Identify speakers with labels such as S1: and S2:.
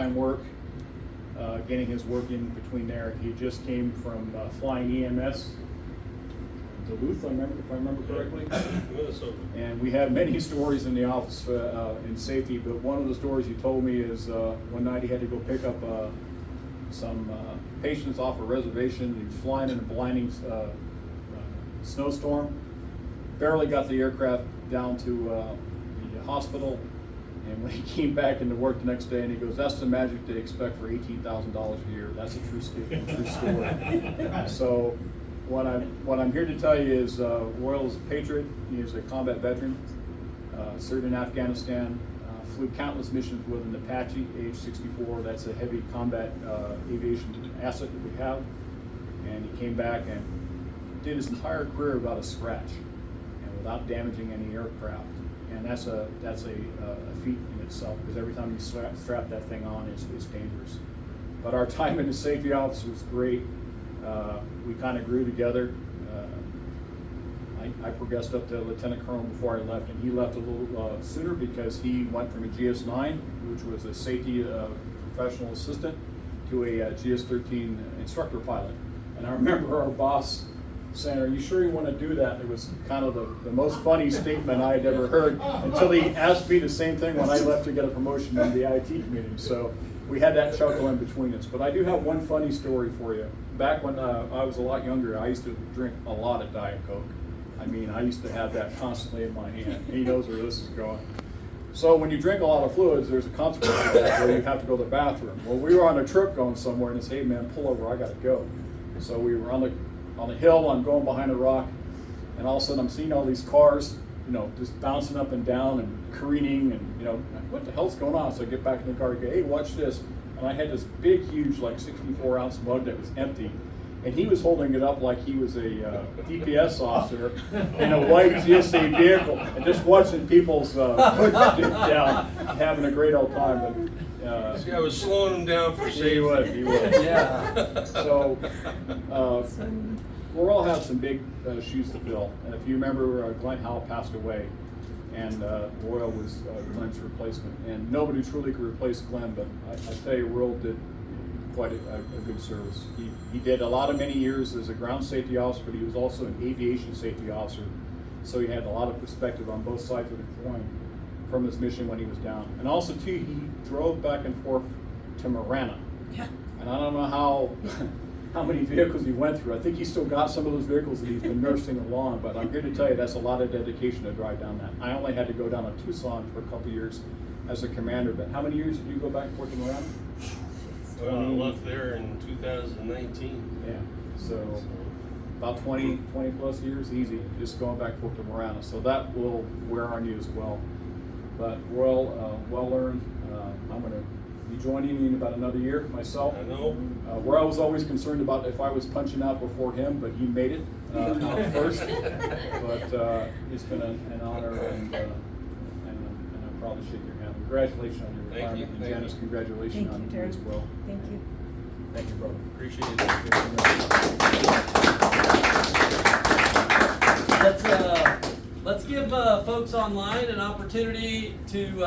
S1: time work, getting his work in between there. He just came from flying EMS, Duluth, if I remember correctly.
S2: Minnesota.
S1: And we have many stories in the office in safety, but one of the stories he told me is one night he had to go pick up some patients off a reservation. He was flying in a blinding snowstorm, barely got the aircraft down to the hospital, and when he came back into work the next day, and he goes, "That's the magic they expect for $18,000 a year." That's a true statement, true story. So what I'm here to tell you is Royal is a patriot. He is a combat veteran, served in Afghanistan, flew countless missions with an Apache AH-64. That's a heavy combat aviation asset that we have. And he came back and did his entire career without a scratch and without damaging any aircraft. And that's a feat in itself, because every time you strap that thing on, it's dangerous. But our time in the safety office was great. We kind of grew together. I progressed up to Lieutenant Colonel before I left, and he left a little sooner because he went from a GS-9, which was a safety professional assistant, to a GS-13 instructor pilot. And I remember our boss saying, "Are you sure you want to do that?" It was kind of the most funny statement I had ever heard, until he asked me the same thing when I left to get a promotion in the IT community. So we had that chuckle in between us. But I do have one funny story for you. Back when I was a lot younger, I used to drink a lot of Diet Coke. I mean, I used to have that constantly in my hand. He knows where this is going. So when you drink a lot of fluids, there's a consequence of that, where you have to go to the bathroom. Well, we were on a trip going somewhere, and it's, "Hey man, pull over, I gotta go." So we were on the hill, I'm going behind a rock, and all of a sudden I'm seeing all these cars, just bouncing up and down and careening, and what the hell's going on? So I get back in the car and go, "Hey, watch this." And I had this big, huge, like 64-ounce mug that was empty. And he was holding it up like he was a DPS officer in a white GSA vehicle, and just watching people's hoods dip down, having a great old time. But
S2: This guy was slowing him down for safety.
S1: he was. Yeah. So Royal had some big shoes to fill. And if you remember, Glenn Howell passed away, and Royal was Glenn's replacement. And nobody truly could replace Glenn, but I tell you, Royal did quite a good service. He did a lot of many years as a ground safety officer, but he was also an aviation safety officer. So he had a lot of perspective on both sides of the coin from his mission when he was down. And also too, he drove back and forth to Marana.
S3: Yeah.
S1: And I don't know how many vehicles he went through. I think he still got some of those vehicles that he's been nursing along, but I'm here to tell you that's a lot of dedication to drive down that. I only had to go down to Tucson for a couple of years as a commander, but how many years did you go back and forth to Marana?
S2: Well, I left there in 2019.
S1: Yeah, so about 20 plus years, easy, just going back and forth to Marana. So that will wear on you as well. But Royal, well earned. I'm going to be joining you in about another year myself.
S2: I know.
S1: Where I was always concerned about if I was punching out before him, but he made it out first. But it's been an honor, and I'm proud to shake your hand. Congratulations on your
S2: Thank you.
S1: retirement, and Janice, congratulations
S3: Thank
S1: on
S3: you,
S1: you
S3: Terry.
S1: as well.
S3: Thank you.
S1: Thank you, brother.
S2: Appreciate it.
S4: Let's give folks online an opportunity to